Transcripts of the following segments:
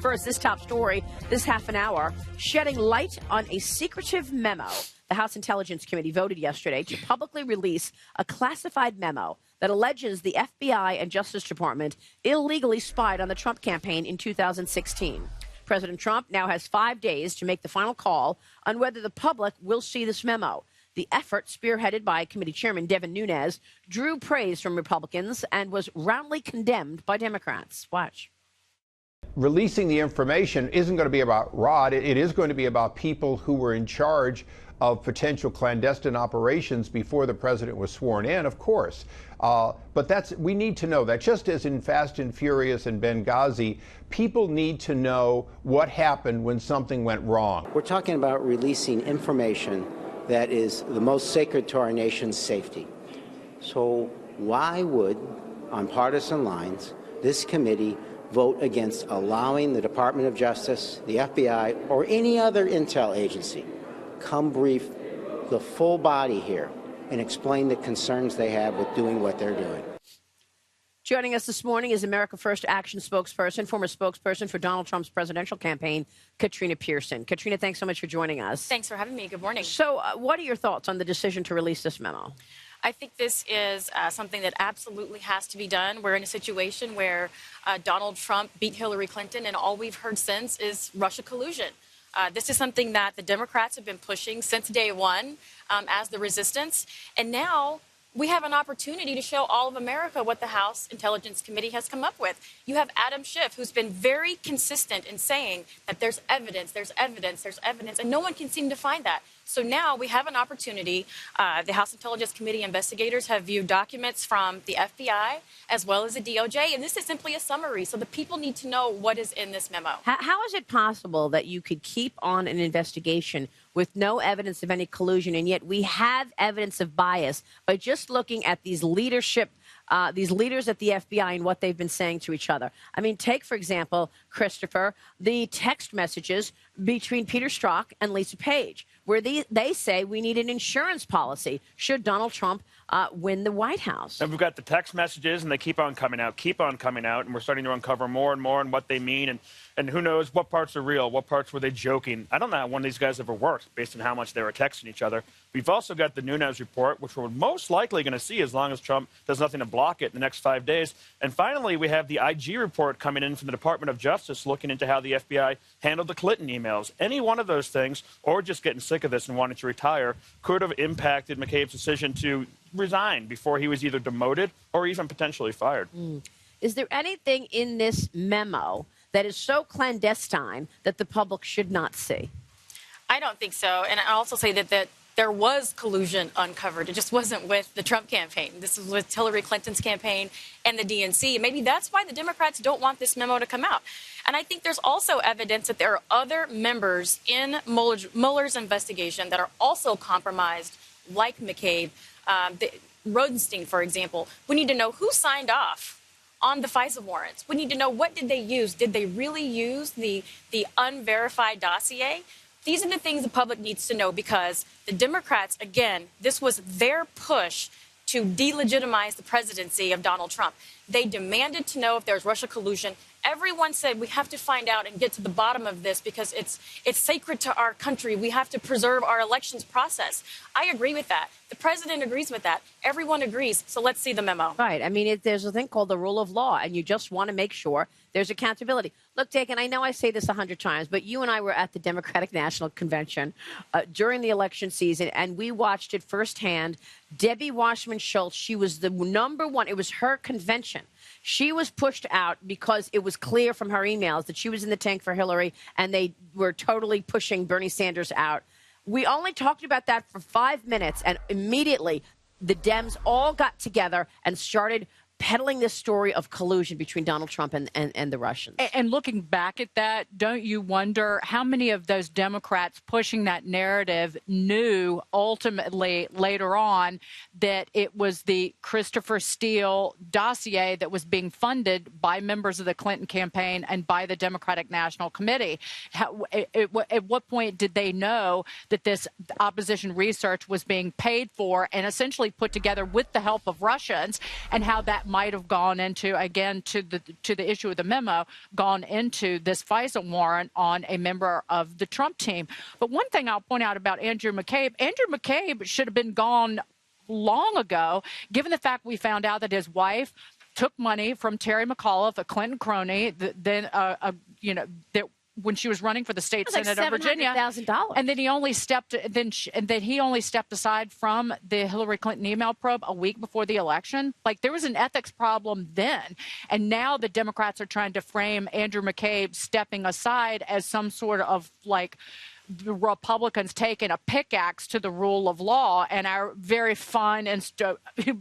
first, this top story, this half an hour, shedding light on a secretive memo. The House Intelligence Committee voted yesterday to publicly release a classified memo that alleges the FBI and Justice Department illegally spied on the Trump campaign in 2016. President Trump now has 5 days to make the final call on whether the public will see this memo. The effort, spearheaded by Committee Chairman Devin Nunes, drew praise from Republicans and was roundly condemned by Democrats. Watch. Releasing the information isn't going to be about Rod. It is going to be about people who were in charge of potential clandestine operations before the president was sworn in, of course. But we need to know that, just as in Fast and Furious and Benghazi, people need to know what happened when something went wrong. We're talking about releasing information that is the most sacred to our nation's safety. So why would, on partisan lines, this committee vote against allowing the Department of Justice, the FBI, or any other intel agency come brief the full body here and explain the concerns they have with doing what they're doing? Joining us this morning is America First Action spokesperson, former spokesperson for Donald Trump's presidential campaign, Katrina Pierson. Katrina, thanks so much for joining us. Thanks for having me. Good morning. So what are your thoughts on the decision to release this memo? I think this is something that absolutely has to be done. We're in a situation where Donald Trump beat Hillary Clinton, and all we've heard since is Russia collusion. This is something that the Democrats have been pushing since day one as the resistance. And now we have an opportunity to show all of America what the House Intelligence Committee has come up with. You have Adam Schiff, who's been very consistent in saying that there's evidence, and no one can seem to find that. So now we have an opportunity. The House Intelligence Committee investigators have viewed documents from the FBI as well as the DOJ, and this is simply a summary. So the people need to know what is in this memo. How is it possible that you could keep on an investigation with no evidence of any collusion, and yet we have evidence of bias by just looking at these leaders at the FBI and what they've been saying to each other? I mean, take, for example, Christopher, the text messages between Peter Strzok and Lisa Page, where they say we need an insurance policy should Donald Trump win the White House. And we've got the text messages, and they keep on coming out, and we're starting to uncover more and more and what they mean, and who knows what parts are real, what parts were they joking. I don't know how one of these guys ever worked based on how much they were texting each other. We've also got the Nunes report, which we're most likely going to see as long as Trump does nothing to block it in the next 5 days. And finally, we have the IG report coming in from the Department of Justice looking into how the FBI handled the Clinton emails. Any one of those things, or just getting sick of this and wanting to retire, could have impacted McCabe's decision to resign before he was either demoted or even potentially fired. Is there anything in this memo that is so clandestine that the public should not see? I don't think so. And I also say that there was collusion uncovered. It just wasn't with the Trump campaign. This was with Hillary Clinton's campaign and the DNC. And maybe that's why the Democrats don't want this memo to come out. And I think there's also evidence that there are other members in Mueller's investigation that are also compromised, like McCabe, Rodenstein, for example. We need to know who signed off on the FISA warrants. We need to know, what did they use? Did they really use the unverified dossier? These are the things the public needs to know, because the Democrats, again, this was their push to delegitimize the presidency of Donald Trump. They demanded to know if there's Russia collusion. Everyone said we have to find out and get to the bottom of this because it's sacred to our country. We have to preserve our elections process. I agree with that. The president agrees with that. Everyone agrees. So let's see the memo. Right. I mean, there's a thing called the rule of law, and you just want to make sure there's accountability. Look, Dick, and I know I say this 100 times, but you and I were at the Democratic National Convention during the election season, and we watched it firsthand. Debbie Wasserman Schultz, she was the number one. It was her convention. She was pushed out because it was clear from her emails that she was in the tank for Hillary, and they were totally pushing Bernie Sanders out. We only talked about that for 5 minutes, and immediately the Dems all got together and started peddling this story of collusion between Donald Trump and the Russians. And looking back at that, don't you wonder how many of those Democrats pushing that narrative knew ultimately later on that it was the Christopher Steele dossier that was being funded by members of the Clinton campaign and by the Democratic National Committee? At what point did they know that this opposition research was being paid for and essentially put together with the help of Russians, and how that might have gone into, again, to the issue of the memo, gone into this FISA warrant on a member of the Trump team. But one thing I'll point out about Andrew McCabe should have been gone long ago, given the fact we found out that his wife took money from Terry McAuliffe, a Clinton crony, when she was running for the state senate of Virginia, and then he only stepped aside from the Hillary Clinton email probe a week before the election. Like, there was an ethics problem then, and now the Democrats are trying to frame Andrew McCabe stepping aside as some sort of like the Republicans taking a pickaxe to the rule of law and our very fine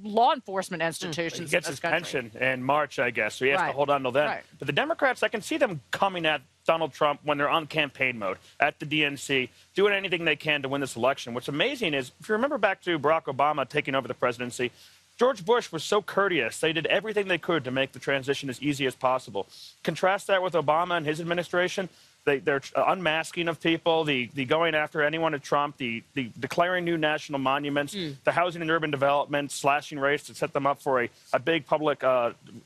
law enforcement institutions. He gets his pension in March, I guess, so he has to hold on till then. But the Democrats, I can see them coming at Donald Trump when they're on campaign mode at the DNC, doing anything they can to win this election. What's amazing is, if you remember back to Barack Obama taking over the presidency, George Bush was so courteous. They did everything they could to make the transition as easy as possible. Contrast that with Obama and his administration. They're unmasking of people, the going after anyone at Trump, the declaring new national monuments, the housing and urban development, slashing rates to set them up for a big public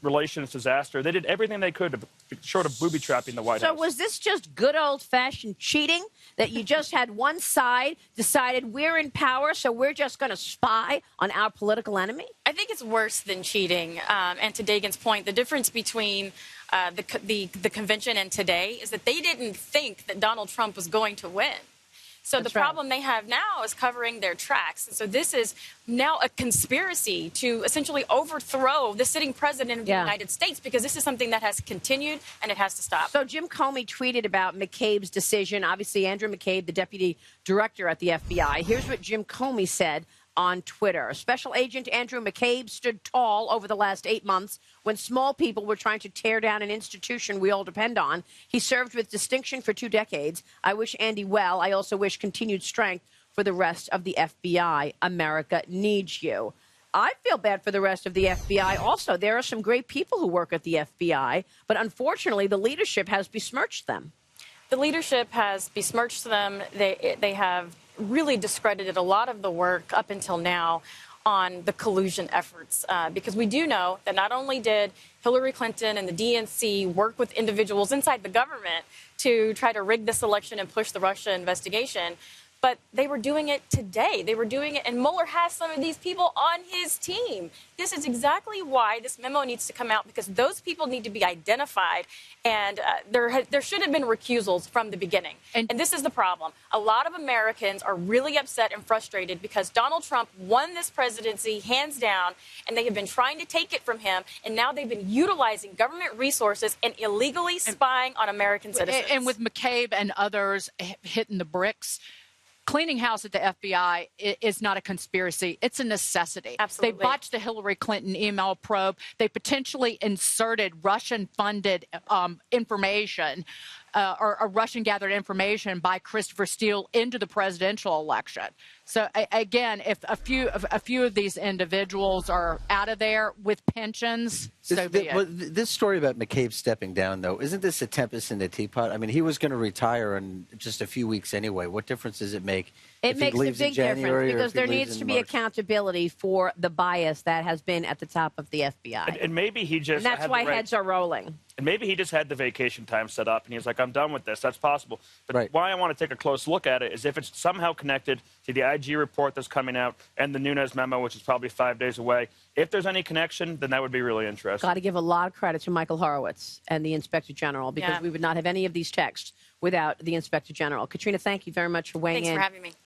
relations disaster. They did everything they could to short of booby-trapping the White House. So was this just good old-fashioned cheating, that you just had one side decided we're in power, so we're just going to spy on our political enemy? I think it's worse than cheating. And to Dagan's point, the difference between the convention and today is that they didn't think that Donald Trump was going to win. So the problem they have now is covering their tracks. And so this is now a conspiracy to essentially overthrow the sitting president of the United States, because this is something that has continued and it has to stop. So Jim Comey tweeted about McCabe's decision. Obviously, Andrew McCabe, the deputy director at the FBI. Here's what Jim Comey said on Twitter. Special Agent Andrew McCabe stood tall over the last 8 months when small people were trying to tear down an institution we all depend on. He served with distinction for 2 decades. I wish Andy well. I also wish continued strength for the rest of the FBI. America needs you. I feel bad for the rest of the FBI also. There are some great people who work at the FBI, but unfortunately the leadership has besmirched them. The leadership has besmirched them. They have really discredited a lot of the work up until now on the collusion efforts, because we do know that not only did Hillary Clinton and the DNC work with individuals inside the government to try to rig this election and push the Russia investigation, but they were doing it today. They were doing it, and Mueller has some of these people on his team. This is exactly why this memo needs to come out, because those people need to be identified, and there should have been recusals from the beginning. And this is the problem. A lot of Americans are really upset and frustrated because Donald Trump won this presidency hands down, and they have been trying to take it from him, and now they've been utilizing government resources and illegally spying on American citizens. And with McCabe and others hitting the bricks, cleaning house at the FBI is not a conspiracy. It's a necessity. Absolutely. They botched the Hillary Clinton email probe. They potentially inserted Russian-funded information or Russian-gathered information by Christopher Steele into the presidential election. So, again, if a few of these individuals are out of there with pensions, so be it. This story about McCabe stepping down, though, isn't this a tempest in the teapot? I mean, he was going to retire in just a few weeks anyway. What difference does it make? It makes a big difference, because there needs to be accountability for the bias that has been at the top of the FBI. And maybe he just... And that's why heads are rolling. And maybe he just had the vacation time set up, and he's like, I'm done with this. That's possible. But why I want to take a close look at it is if it's somehow connected to the IG report that's coming out and the Nunes memo, which is probably 5 days away. If there's any connection, then that would be really interesting. Got to give a lot of credit to Michael Horowitz and the Inspector General, because we would not have any of these texts without the Inspector General. Katrina, thank you very much for weighing in. Thanks for having me.